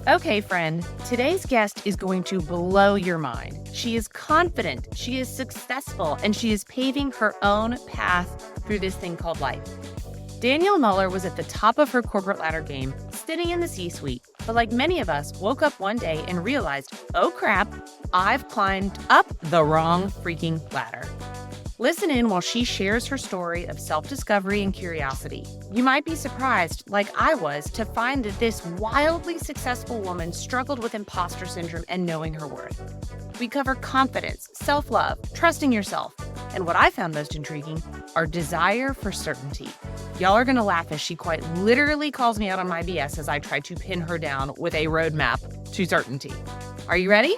Okay, friend, today's guest is going to blow your mind. She is confident, she is successful, and she is paving her own path through this thing called life. Danielle Muller was at the top of her corporate ladder game, sitting in the C-suite, but like many of us, woke up one day and realized, oh crap, I've climbed up the wrong freaking ladder. Listen in while she shares her story of self-discovery and curiosity. You might be surprised, like I was, to find that this wildly successful woman struggled with imposter syndrome and knowing her worth. We cover confidence, self-love, trusting yourself, and what I found most intriguing, our desire for certainty. Y'all are gonna laugh as she quite literally calls me out on my BS as I try to pin her down with a roadmap to certainty. Are you ready?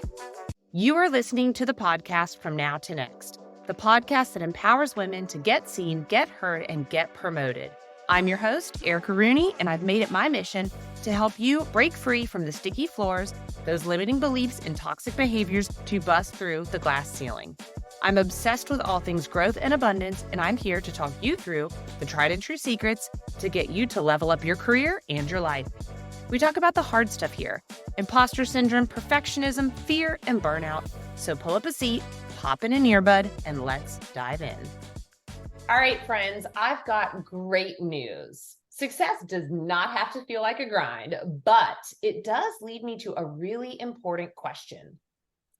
You are listening to the podcast From Now to Next, the podcast that empowers women to get seen, get heard, and get promoted. I'm your host, Erica Rooney, and I've made it my mission to help you break free from the sticky floors, those limiting beliefs and toxic behaviors to bust through the glass ceiling. I'm obsessed with all things growth and abundance, and I'm here to talk you through the tried and true secrets to get you to level up your career and your life. We talk about the hard stuff here: imposter syndrome, perfectionism, fear, and burnout. So pull up a seat, pop in an earbud, and let's dive in. All right, friends, I've got great news. Success does not have to feel like a grind, but it does lead me to a really important question.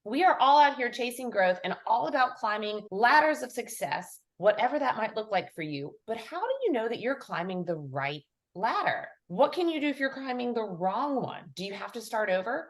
We are all out here chasing growth and all about climbing ladders of success, whatever that might look like for you. But how do you know that you're climbing the right ladder? What can you do if you're climbing the wrong one? Do you have to start over?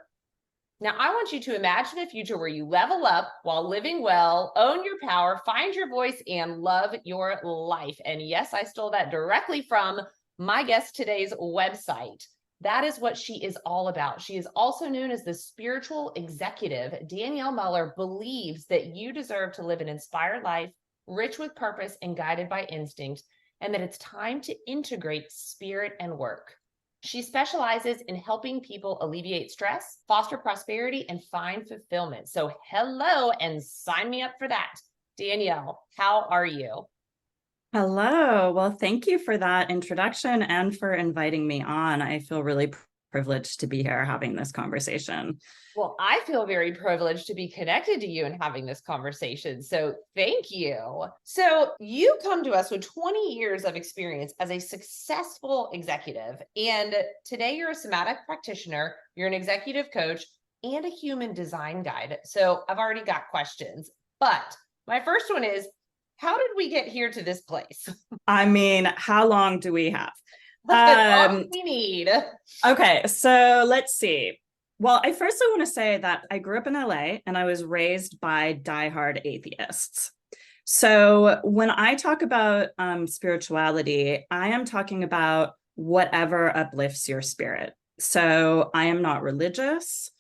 Now, I want you to imagine a future where you level up while living well, own your power, find your voice, and love your life. And yes, I stole that directly from my guest today's website. That is what she is all about. She is also known as the spiritual executive. Danielle Muller believes that you deserve to live an inspired life, rich with purpose and guided by instinct, and that it's time to integrate spirit and work. She specializes in helping people alleviate stress, foster prosperity, and find fulfillment. So hello, and sign me up for that. Danielle, how are you? Hello. Well, thank you for that introduction and for inviting me on. I feel really privileged to be here having this conversation. Well, I feel very privileged to be connected to you and having this conversation. So thank you. So you come to us with 20 years of experience as a successful executive. And today you're a somatic practitioner, you're an executive coach, and a human design guide. So I've already got questions. But my first one is, how did we get here to this place? I mean, how long do we have? All we need. Okay, so let's see. Well, I want to say that I grew up in LA and I was raised by diehard atheists. So when I talk about spirituality, I am talking about whatever uplifts your spirit. So I am not religious.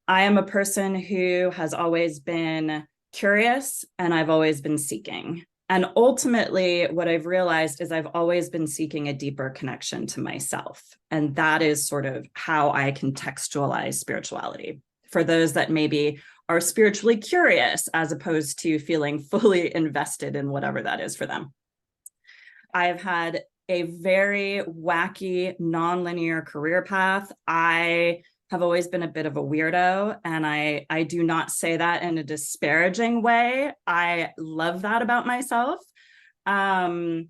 I am a person who has always been curious and I've always been seeking. And ultimately, what I've realized is I've always been seeking a deeper connection to myself. And that is sort of how I contextualize spirituality. For those that maybe are spiritually curious, as opposed to feeling fully invested in whatever that is for them. I've had a very wacky, nonlinear career path. I have always been a bit of a weirdo, and I do not say that in a disparaging way. I love that about myself. And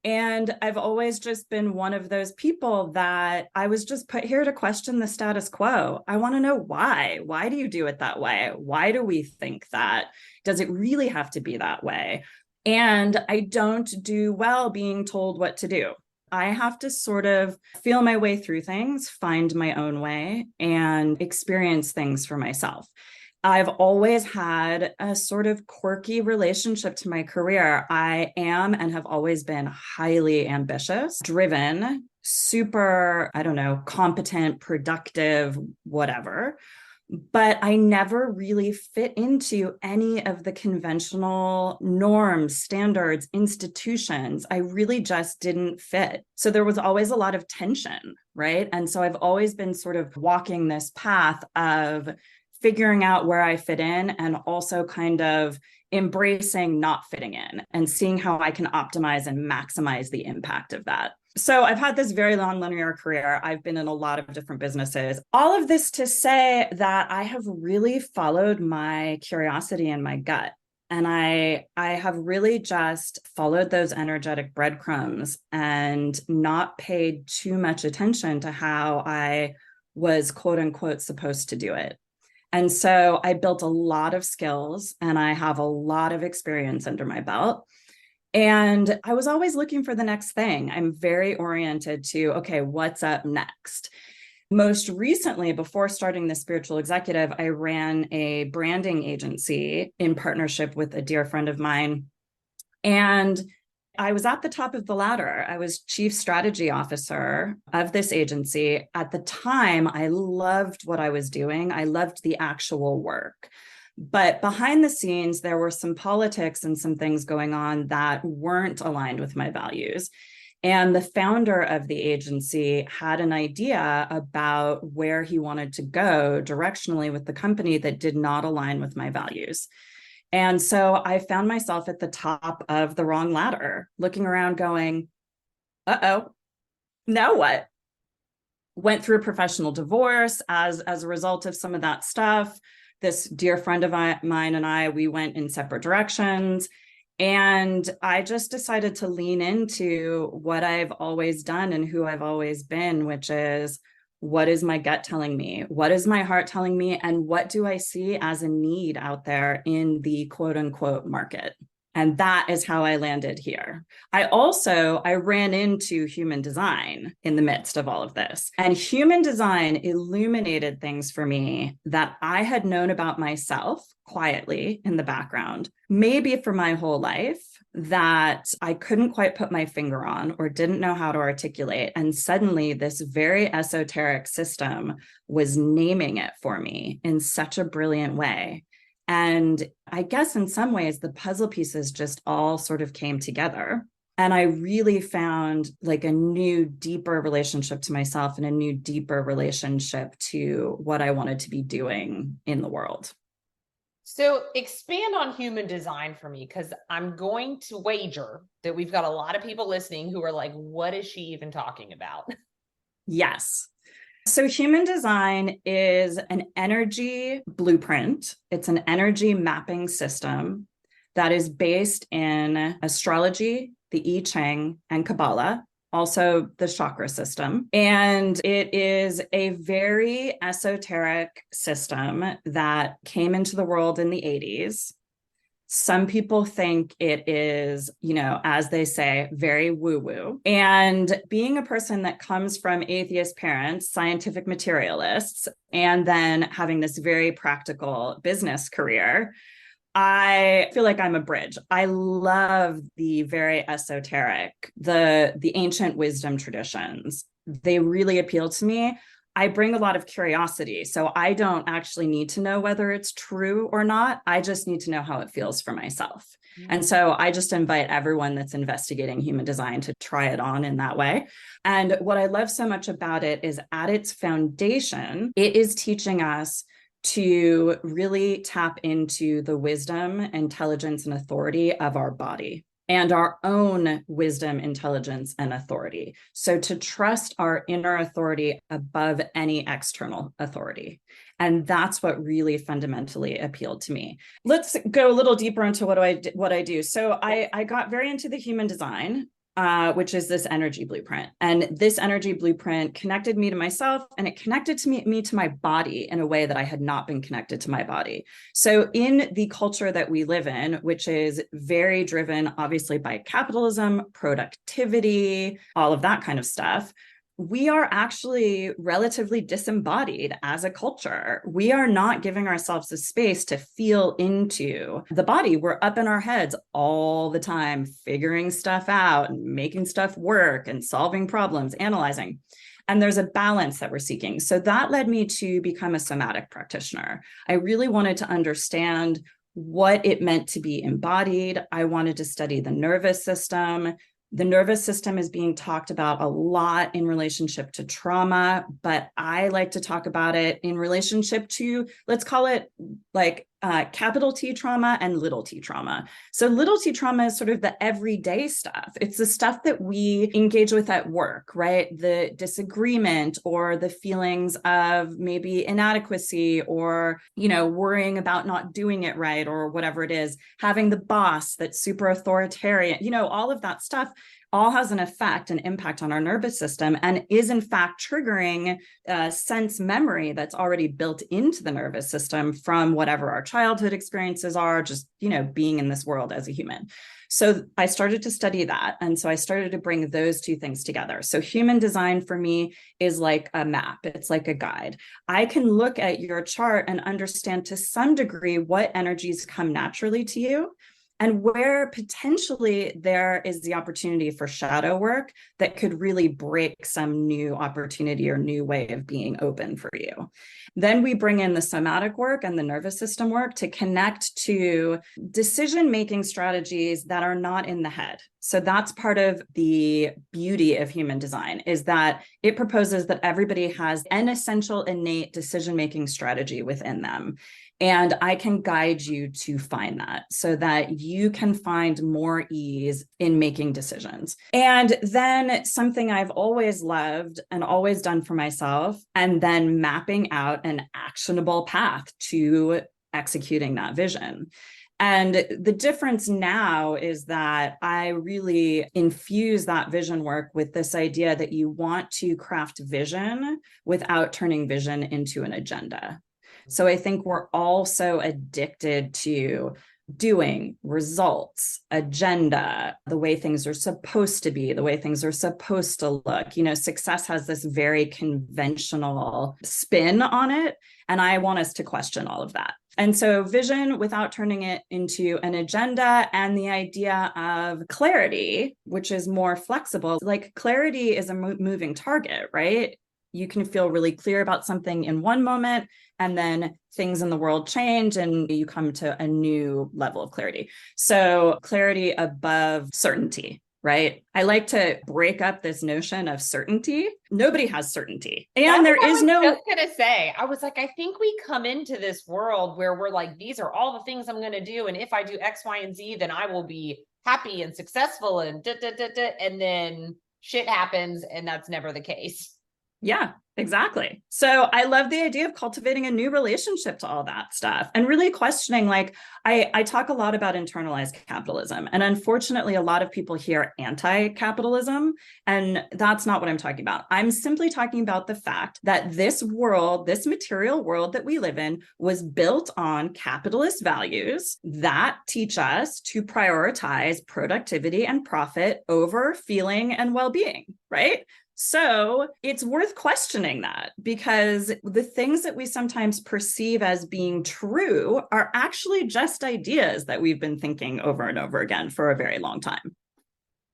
I've always just been one of those people that I was just put here to question the status quo. I want to know why. Why do you do it that way? Why do we think that? Does it really have to be that way? And I don't do well being told what to do. I have to sort of feel my way through things, find my own way, and experience things for myself. I've always had a sort of quirky relationship to my career. I am and have always been highly ambitious, driven, super, competent, productive, whatever. But I never really fit into any of the conventional norms, standards, institutions. I really just didn't fit. So there was always a lot of tension, right? And so I've always been sort of walking this path of figuring out where I fit in and also kind of embracing not fitting in and seeing how I can optimize and maximize the impact of that. So I've had this very long linear career. I've been in a lot of different businesses. All of this to say that I have really followed my curiosity and my gut. And I have really just followed those energetic breadcrumbs and not paid too much attention to how I was quote unquote supposed to do it. And so I built a lot of skills and I have a lot of experience under my belt. And I was always looking for the next thing. I'm very oriented to, okay, what's up next? Most recently, before starting the Spiritual Executive, I ran a branding agency in partnership with a dear friend of mine. And I was at the top of the ladder. I was chief strategy officer of this agency. At the time, I loved what I was doing. I loved the actual work. But behind the scenes, there were some politics and some things going on that weren't aligned with my values. And the founder of the agency had an idea about where he wanted to go directionally with the company that did not align with my values. And so I found myself at the top of the wrong ladder, looking around going, uh-oh, now what? Went through a professional divorce as a result of some of that stuff. This dear friend of mine and I, we went in separate directions. And I just decided to lean into what I've always done and who I've always been, which is, what is my gut telling me? What is my heart telling me? And what do I see as a need out there in the quote unquote market? And that is how I landed here. I ran into human design in the midst of all of this. And human design illuminated things for me that I had known about myself quietly in the background, maybe for my whole life, that I couldn't quite put my finger on or didn't know how to articulate. And suddenly this very esoteric system was naming it for me in such a brilliant way. And I guess in some ways, the puzzle pieces just all sort of came together. And I really found like a new, deeper relationship to myself and a new, deeper relationship to what I wanted to be doing in the world. So expand on human design for me, because I'm going to wager that we've got a lot of people listening who are like, what is she even talking about? Yes. So human design is an energy blueprint. It's an energy mapping system that is based in astrology, the I Ching, and Kabbalah, also the chakra system. And it is a very esoteric system that came into the world in the 80s. Some people think it is, as they say, very woo-woo. And being a person that comes from atheist parents, scientific materialists, and then having this very practical business career, I feel like I'm a bridge. I love the very esoteric, the ancient wisdom traditions. They really appeal to me. I bring a lot of curiosity. So I don't actually need to know whether it's true or not. I just need to know how it feels for myself. Mm-hmm. And so I just invite everyone that's investigating human design to try it on in that way. And what I love so much about it is at its foundation, it is teaching us to really tap into the wisdom, intelligence, and authority of our body and our own wisdom, intelligence, and authority. So to trust our inner authority above any external authority. And that's what really fundamentally appealed to me. Let's go a little deeper into what I do. So I got very into the human design, which is this energy blueprint. And this energy blueprint connected me to myself, and it connected to me to my body in a way that I had not been connected to my body. So in the culture that we live in, which is very driven, obviously, by capitalism, productivity, all of that kind of stuff, we are actually relatively disembodied as a culture. We are not giving ourselves a space to feel into the body. We're up in our heads all the time, figuring stuff out and making stuff work and solving problems, analyzing. And there's a balance that we're seeking. So that led me to become a somatic practitioner. I really wanted to understand what it meant to be embodied. I wanted to study the nervous system. The nervous system is being talked about a lot in relationship to trauma, but I like to talk about it in relationship to, let's call it like capital T trauma and little t trauma. So little t trauma is sort of the everyday stuff. It's the stuff that we engage with at work, right? The disagreement or the feelings of maybe inadequacy or, worrying about not doing it right or whatever it is, having the boss that's super authoritarian, all of that stuff all has an effect and impact on our nervous system and is in fact triggering sense memory that's already built into the nervous system from whatever our childhood experiences are, just, being in this world as a human. So I started to study that. And so I started to bring those two things together. So human design for me is like a map. It's like a guide. I can look at your chart and understand to some degree what energies come naturally to you, and where potentially there is the opportunity for shadow work that could really break some new opportunity or new way of being open for you. Then we bring in the somatic work and the nervous system work to connect to decision-making strategies that are not in the head. So that's part of the beauty of human design, is that it proposes that everybody has an essential innate decision-making strategy within them. And I can guide you to find that so that you can find more ease in making decisions. And then something I've always loved and always done for myself, and then mapping out an actionable path to executing that vision. And the difference now is that I really infuse that vision work with this idea that you want to craft vision without turning vision into an agenda. So I think we're all so addicted to doing, results, agenda, the way things are supposed to be, the way things are supposed to look. Success has this very conventional spin on it. And I want us to question all of that. And so vision without turning it into an agenda, and the idea of clarity, which is more flexible. Like clarity is a moving target, right? You can feel really clear about something in one moment, and then things in the world change and you come to a new level of clarity. So clarity above certainty, right? I like to break up this notion of certainty. Nobody has certainty. And there is no... I was just gonna say, I was like, I think we come into this world where we're like, these are all the things I'm gonna do. And if I do X, Y, and Z, then I will be happy and successful and and then shit happens and that's never the case. Yeah, exactly. So I love the idea of cultivating a new relationship to all that stuff and really questioning, like, I talk a lot about internalized capitalism. And unfortunately, a lot of people hear anti-capitalism, and that's not what I'm talking about. I'm simply talking about the fact that this world, this material world that we live in, was built on capitalist values that teach us to prioritize productivity and profit over feeling and well-being, right? So it's worth questioning that, because the things that we sometimes perceive as being true are actually just ideas that we've been thinking over and over again for a very long time.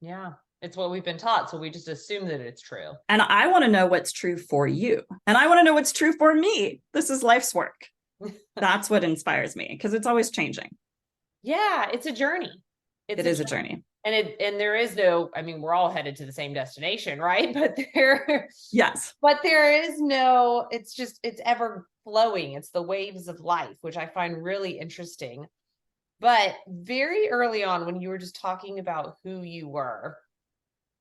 Yeah, it's what we've been taught. So we just assume that it's true. And I want to know what's true for you. And I want to know what's true for me. This is life's work. That's what inspires me, because it's always changing. Yeah, it's a journey. It is a journey. And there is no, I mean, we're all headed to the same destination, right? But yes. But there is no, it's ever flowing. It's the waves of life, which I find really interesting. But very early on, when you were just talking about who you were,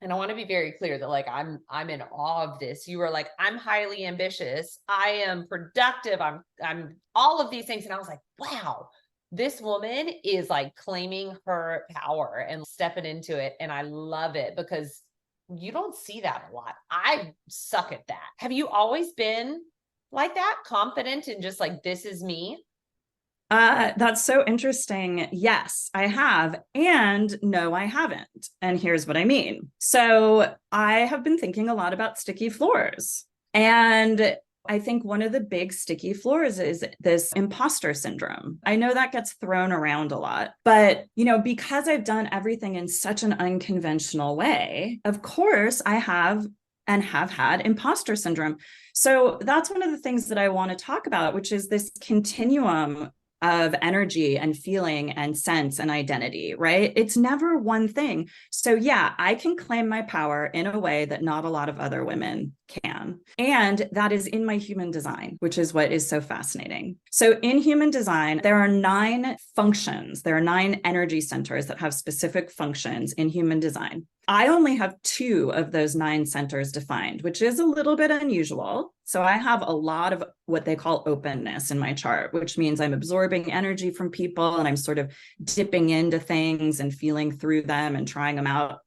and I want to be very clear that, like, I'm in awe of this. You were like, I'm highly ambitious. I am productive. I'm all of these things. And I was like, wow, this woman is like claiming her power and stepping into it. And I love it, because you don't see that a lot. I suck at that. Have you always been like that, confident and just like, this is me? That's so interesting. Yes, I have. And no, I haven't. And here's what I mean. So I have been thinking a lot about sticky floors. And I think one of the big sticky floors is this imposter syndrome. I know that gets thrown around a lot, but, because I've done everything in such an unconventional way, of course I have and have had imposter syndrome. So that's one of the things that I want to talk about, which is this continuum of energy and feeling and sense and identity, right? It's never one thing. So yeah, I can claim my power in a way that not a lot of other women can. And that is in my human design, which is what is so fascinating. So in human design, there are 9 functions. There are 9 energy centers that have specific functions in human design. I only have 2 of those 9 centers defined, which is a little bit unusual. So I have a lot of what they call openness in my chart, which means I'm absorbing energy from people and I'm sort of dipping into things and feeling through them and trying them out.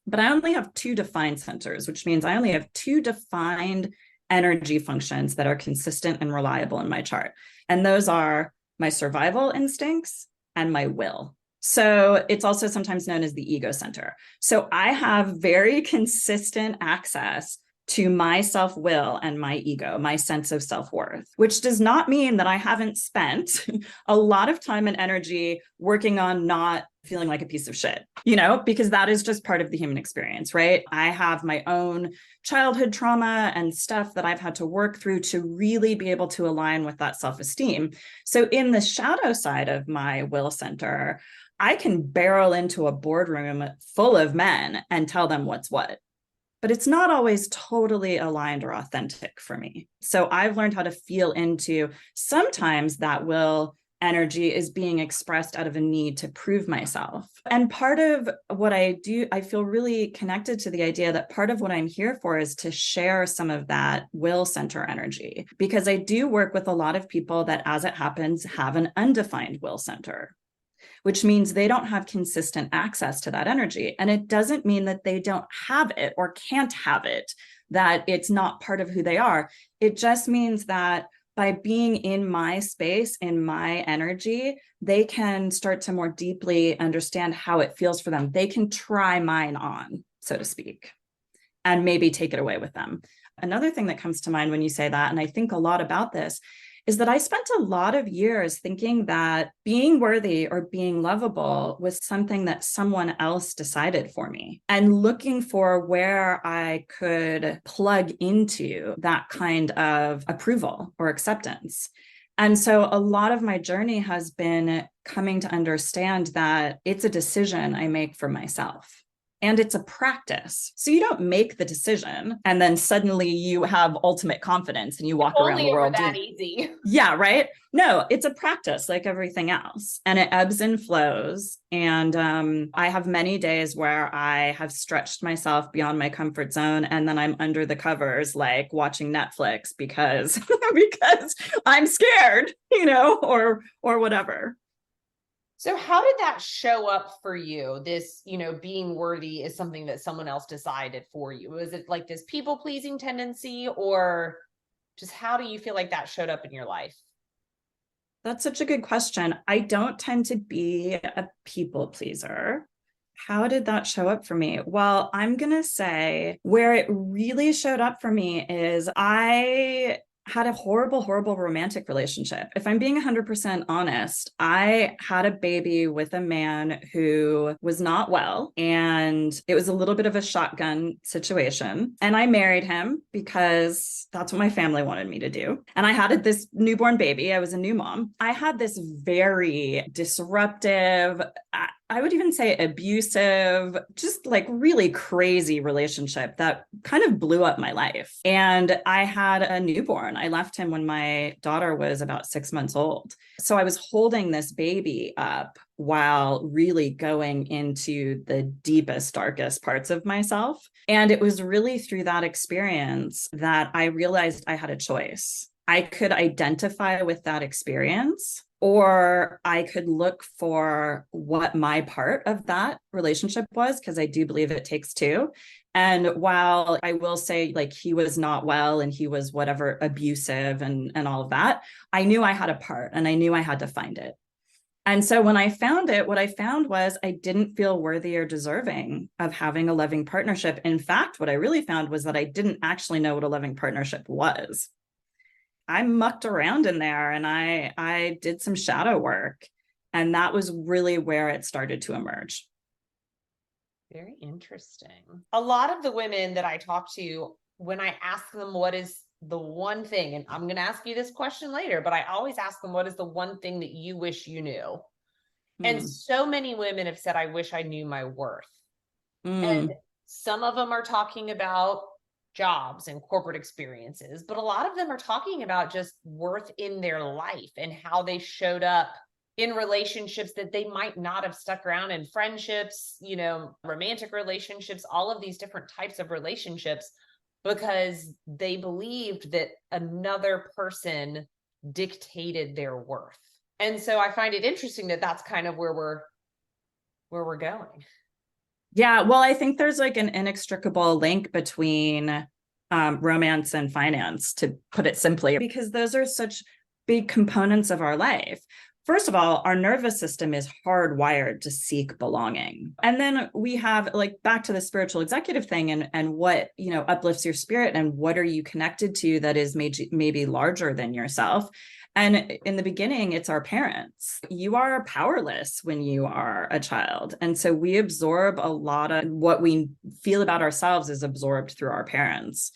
But I only have 2 defined centers, which means I only have 2 defined energy functions that are consistent and reliable in my chart. And those are my survival instincts and my will. So it's also sometimes known as the ego center. So I have very consistent access to my self-will and my ego, my sense of self-worth, which does not mean that I haven't spent a lot of time and energy working on not feeling like a piece of shit, because that is just part of the human experience, right? I have my own childhood trauma and stuff that I've had to work through to really be able to align with that self-esteem. So in the shadow side of my will center, I can barrel into a boardroom full of men and tell them what's what. But it's not always totally aligned or authentic for me. So I've learned how to feel into sometimes that will energy is being expressed out of a need to prove myself. And part of what I do, I feel really connected to the idea that part of what I'm here for is to share some of that will center energy, because I do work with a lot of people that, as it happens, have an undefined will center, which means they don't have consistent access to that energy. And it doesn't mean that they don't have it or can't have it, that it's not part of who they are. It just means that by being in my space, in my energy, they can start to more deeply understand how it feels for them. They can try mine on, so to speak, and maybe take it away with them. Another thing that comes to mind when you say that, and I think a lot about this, is that I spent a lot of years thinking that being worthy or being lovable was something that someone else decided for me, and looking for where I could plug into that kind of approval or acceptance. And so a lot of my journey has been coming to understand that it's a decision I make for myself. And it's a practice. So you don't make the decision and then suddenly you have ultimate confidence and you walk around the world that easy. Yeah, right? No, it's a practice like everything else. And it ebbs and flows. And I have many days where I have stretched myself beyond my comfort zone. And then I'm under the covers, like watching Netflix because I'm scared, or whatever. So how did that show up for you? This, being worthy is something that someone else decided for you. Was it like this people-pleasing tendency, or just how do you feel like that showed up in your life? That's such a good question. I don't tend to be a people pleaser. How did that show up for me? Well, I'm going to say where it really showed up for me is I had a horrible, horrible romantic relationship. If I'm being 100% honest, I had a baby with a man who was not well, and it was a little bit of a shotgun situation. And I married him because that's what my family wanted me to do. And I had this newborn baby. I was a new mom. I had this very disruptive, I would even say abusive, just like really crazy relationship that kind of blew up my life. And I had a newborn. I left him when my daughter was about 6 months old. So I was holding this baby up while really going into the deepest, darkest parts of myself. And it was really through that experience that I realized I had a choice. I could identify with that experience, or I could look for what my part of that relationship was, because I do believe it takes two. And while I will say, like, he was not well and he was whatever abusive and all of that, I knew I had a part and I knew I had to find it. And so when I found it, what I found was I didn't feel worthy or deserving of having a loving partnership. In fact, what I really found was that I didn't actually know what a loving partnership was. I mucked around in there and I did some shadow work. And that was really where it started to emerge. Very interesting. A lot of the women that I talk to, when I ask them what is the one thing, and I'm going to ask you this question later, but I always ask them, what is the one thing that you wish you knew? And so many women have said, I wish I knew my worth. And some of them are talking about jobs and corporate experiences, but a lot of them are talking about just worth in their life and how they showed up in relationships that they might not have stuck around in, friendships, you know, romantic relationships, all of these different types of relationships, because they believed that another person dictated their worth. And so I find it interesting that that's kind of where we're going. Yeah, well, I think there's like an inextricable link between romance and finance, to put it simply, because those are such big components of our life. First of all, our nervous system is hardwired to seek belonging. And then we have, like, back to the spiritual executive thing, and what, you know, uplifts your spirit and what are you connected to that is maybe larger than yourself. And in the beginning, it's our parents. You are powerless when you are a child. And so we absorb a lot of what we feel about ourselves is absorbed through our parents.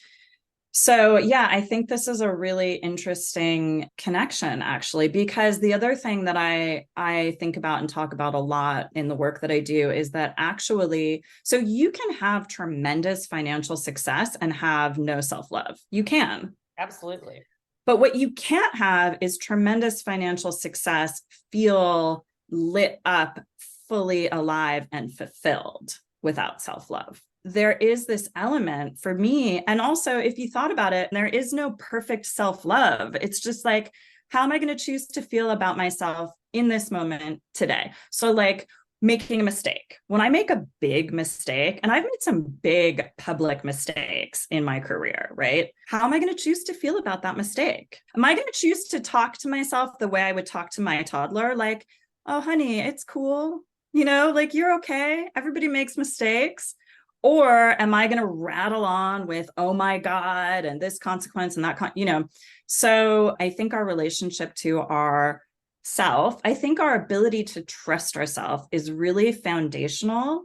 So yeah, I think this is a really interesting connection, actually, because the other thing that I think about and talk about a lot in the work that I do is that actually, so you can have tremendous financial success and have no self-love. You can. Absolutely. But what you can't have is tremendous financial success, feel lit up, fully alive, and fulfilled without self-love. There is this element for me. And also, if you thought about it, there is no perfect self-love. It's just like, how am I going to choose to feel about myself in this moment today? So like making a mistake. When I make a big mistake, and I've made some big public mistakes in my career, right? How am I going to choose to feel about that mistake? Am I going to choose to talk to myself the way I would talk to my toddler? Like, oh, honey, it's cool. You know, like, you're okay. Everybody makes mistakes. Or am I going to rattle on with, oh my God, and this consequence and that, you know? So I think our relationship to our self, I think our ability to trust ourselves is really foundational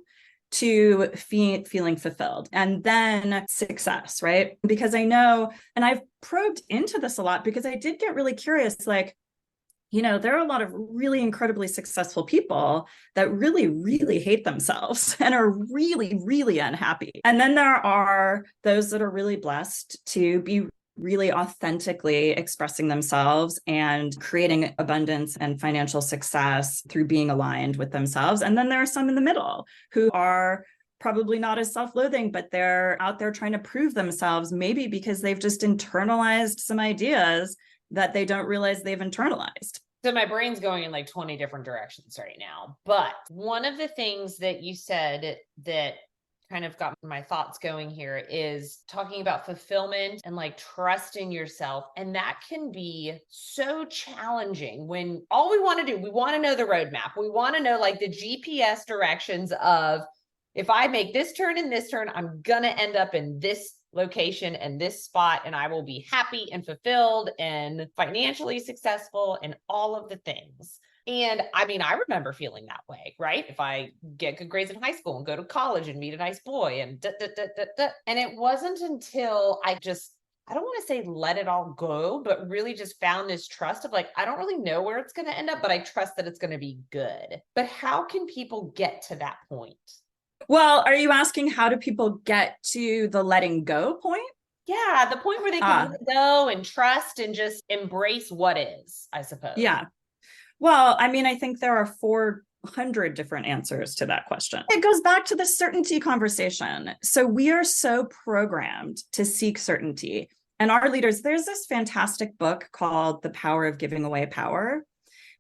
to feeling fulfilled. And then success, right? Because I know, and I've probed into this a lot because I did get really curious, like, you know, there are a lot of really incredibly successful people that really, really hate themselves and are really, really unhappy. And then there are those that are really blessed to be really authentically expressing themselves and creating abundance and financial success through being aligned with themselves. And then there are some in the middle who are probably not as self-loathing, but they're out there trying to prove themselves, maybe because they've just internalized some ideas that they don't realize they've internalized. So my brain's going in like 20 different directions right now. But one of the things that you said that kind of got my thoughts going here is talking about fulfillment and like trusting yourself. And that can be so challenging when all we want to do, we want to know the roadmap. We want to know like the GPS directions of, if I make this turn and this turn, I'm going to end up in this location and this spot, and I will be happy and fulfilled and financially successful and all of the things. And I mean, I remember feeling that way, right? If I get good grades in high school and go to college and meet a nice boy and And it wasn't until I don't want to say let it all go, but really just found this trust of like, I don't really know where it's going to end up, but I trust that it's going to be good. But how can people get to that point? Well, are you asking how do people get to the letting go point? Yeah, the point where they can let go and trust and just embrace what is, I suppose. Yeah. Well, I mean, I think there are 400 different answers to that question. It goes back to the certainty conversation. So we are so programmed to seek certainty. And our leaders, there's this fantastic book called The Power of Giving Away Power.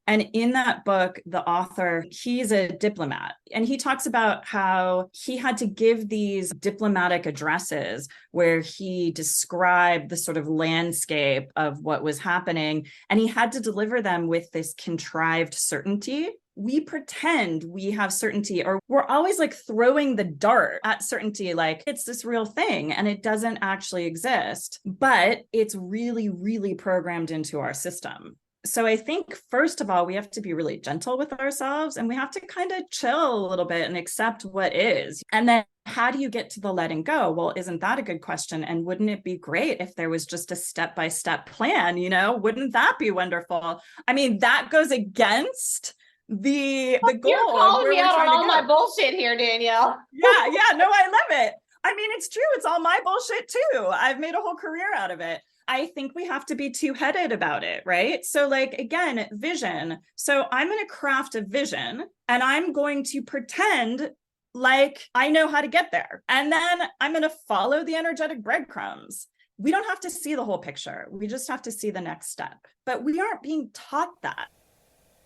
And in that book, the author, he's a diplomat, and he talks about how he had to give these diplomatic addresses where he described the sort of landscape of what was happening, and he had to deliver them with this contrived certainty. We pretend we have certainty, or we're always like throwing the dart at certainty, like it's this real thing, and it doesn't actually exist, but it's really, really programmed into our system. So I think, first of all, we have to be really gentle with ourselves and we have to kind of chill a little bit and accept what is. And then how do you get to the letting go? Well, isn't that a good question? And wouldn't it be great if there was just a step-by-step plan, Wouldn't that be wonderful? I mean, that goes against the goal. You're calling me out on all my bullshit here, Danielle. Yeah, no, I love it. I mean, it's true. It's all my bullshit too. I've made a whole career out of it. I think we have to be two-headed about it, right? So like, again, vision. So I'm going to craft a vision and I'm going to pretend like I know how to get there. And then I'm going to follow the energetic breadcrumbs. We don't have to see the whole picture. We just have to see the next step. But we aren't being taught that.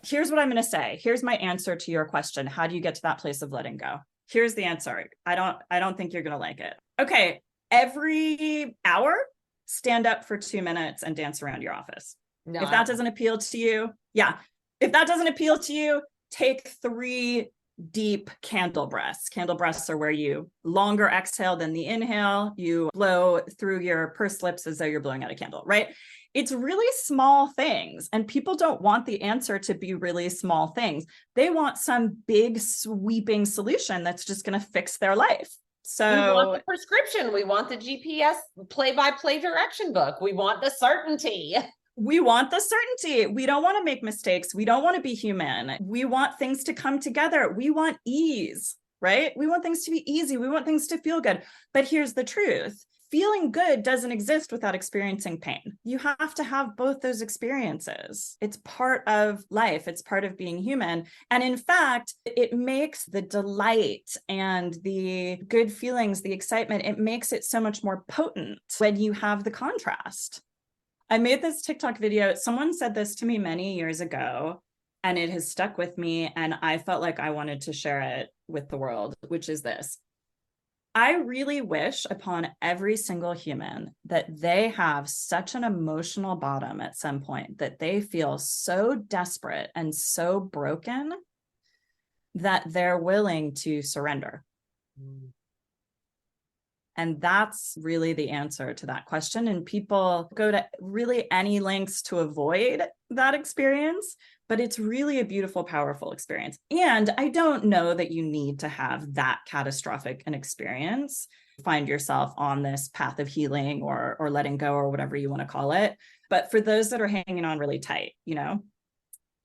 Here's what I'm going to say. Here's my answer to your question. How do you get to that place of letting go? Here's the answer. I don't think you're going to like it. Okay. Every hour, stand up for 2 minutes and dance around your office. No, if that doesn't appeal to you, if that doesn't appeal to you, take 3 deep candle breaths. Candle breaths are where you longer exhale than the inhale. You blow through your pursed lips as though you're blowing out a candle, right? It's really small things. And people don't want the answer to be really small things. They want some big sweeping solution that's just going to fix their life. So we want the prescription. We want the GPS play-by-play direction book. We want the certainty. We want the certainty. We don't want to make mistakes. We don't want to be human. We want things to come together. We want ease, right? We want things to be easy. We want things to feel good. But here's the truth. Feeling good doesn't exist without experiencing pain. You have to have both those experiences. It's part of life. It's part of being human. And in fact, it makes the delight and the good feelings, the excitement, it makes it so much more potent when you have the contrast. I made this TikTok video. Someone said this to me many years ago, and it has stuck with me. And I felt like I wanted to share it with the world, which is this. I really wish upon every single human that they have such an emotional bottom at some point that they feel so desperate and so broken that they're willing to surrender. And that's really the answer to that question. And people go to really any lengths to avoid that experience, but it's really a beautiful, powerful experience. And I don't know that you need to have that catastrophic an experience. Find yourself on this path of healing or letting go or whatever you want to call it. But for those that are hanging on really tight,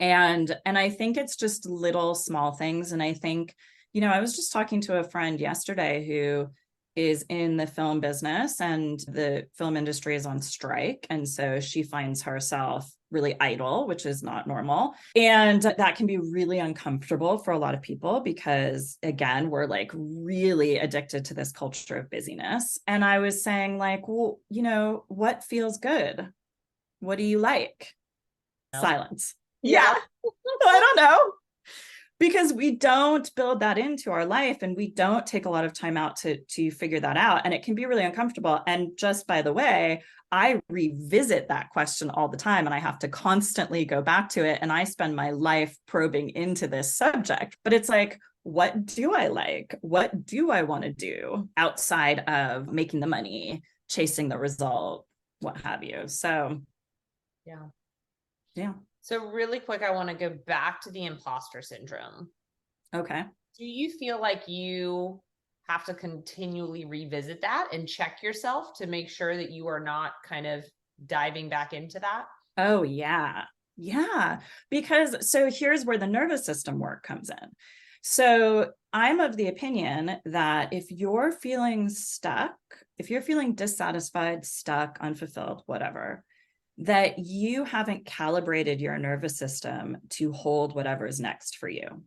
and I think it's just little small things. And I think, I was just talking to a friend yesterday who is in the film business and the film industry is on strike. And so she finds herself really idle, which is not normal. And that can be really uncomfortable for a lot of people because, again, we're like really addicted to this culture of busyness. And I was saying like, well, what feels good? What do you like? No. Silence. Yeah. I don't know. Because we don't build that into our life and we don't take a lot of time out to figure that out. And it can be really uncomfortable. And just by the way, I revisit that question all the time and I have to constantly go back to it. And I spend my life probing into this subject. But it's like, what do I like? What do I want to do outside of making the money, chasing the result, what have you? So, yeah. So really quick, I want to go back to the imposter syndrome. Okay. Do you feel like you have to continually revisit that and check yourself to make sure that you are not kind of diving back into that? Oh, yeah. Yeah. So here's where the nervous system work comes in. So I'm of the opinion that if you're feeling stuck, if you're feeling dissatisfied, stuck, unfulfilled, whatever, that you haven't calibrated your nervous system to hold whatever is next for you.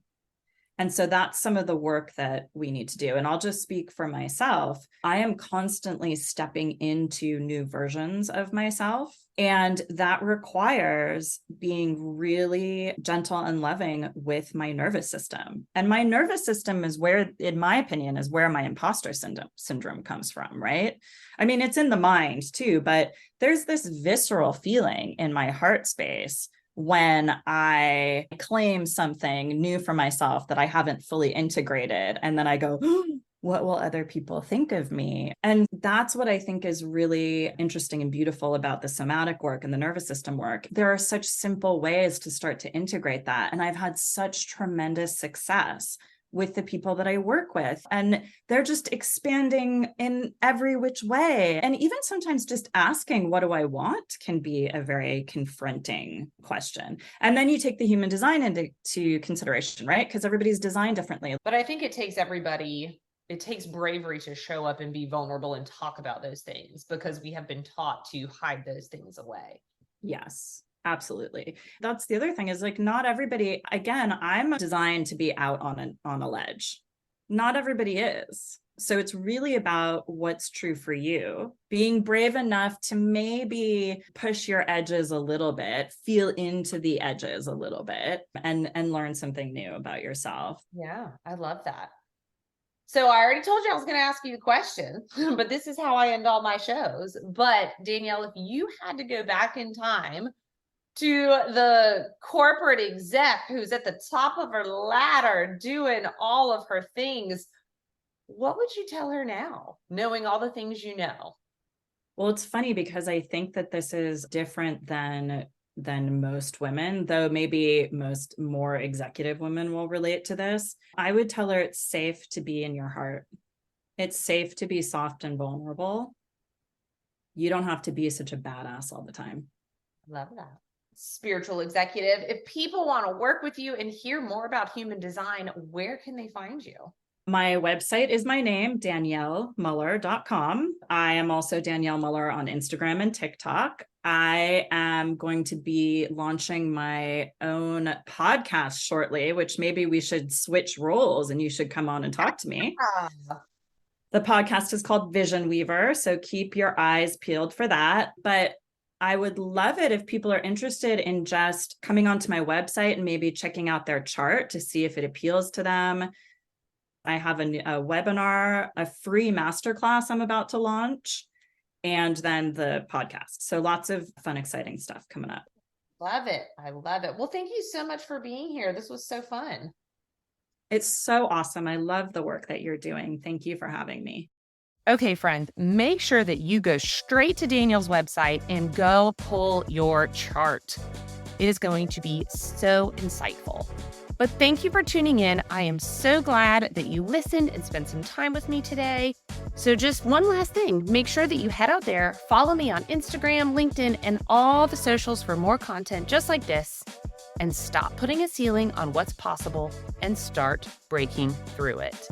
And so that's some of the work that we need to do. And I'll just speak for myself. I am constantly stepping into new versions of myself. And that requires being really gentle and loving with my nervous system. And my nervous system is where, in my opinion, is where my imposter syndrome comes from, right? I mean, it's in the mind too, but there's this visceral feeling in my heart space when I claim something new for myself that I haven't fully integrated. And then I go, what will other people think of me? And that's what I think is really interesting and beautiful about the somatic work and the nervous system work. There are such simple ways to start to integrate that. And I've had such tremendous success with the people that I work with. And they're just expanding in every which way. And even sometimes just asking, what do I want, can be a very confronting question. And then you take the human design into consideration, right? Because everybody's designed differently. But I think it takes bravery to show up and be vulnerable and talk about those things, because we have been taught to hide those things away. Yes. Absolutely. That's the other thing is like, not everybody, again, I'm designed to be out on a ledge. Not everybody is. So it's really about what's true for you, being brave enough to maybe push your edges a little bit, feel into the edges a little bit, and learn something new about yourself. Yeah, I love that. So I already told you I was going to ask you the question, but this is how I end all my shows. But Danielle, if you had to go back in time to the corporate exec who's at the top of her ladder doing all of her things, what would you tell her now, knowing all the things you know? Well, it's funny because I think that this is different than most women, though maybe most more executive women will relate to this. I would tell her it's safe to be in your heart. It's safe to be soft and vulnerable. You don't have to be such a badass all the time. Love that. Spiritual executive, if people want to work with you and hear more about human design, where can they find you? My website is my name, DanielleMuller.com. I am also Danielle Muller on Instagram and TikTok. I am going to be launching my own podcast shortly, which maybe we should switch roles and you should come on and talk to me. The podcast is called Vision Weaver, so keep your eyes peeled for that. But I would love it if people are interested in just coming onto my website and maybe checking out their chart to see if it appeals to them. I have a webinar, a free masterclass I'm about to launch, and then the podcast. So lots of fun, exciting stuff coming up. Love it. I love it. Well, thank you so much for being here. This was so fun. It's so awesome. I love the work that you're doing. Thank you for having me. Okay, friends, make sure that you go straight to Danielle's website and go pull your chart. It is going to be so insightful. But thank you for tuning in. I am so glad that you listened and spent some time with me today. So just one last thing, make sure that you head out there, follow me on Instagram, LinkedIn, and all the socials for more content just like this, and stop putting a ceiling on what's possible and start breaking through it.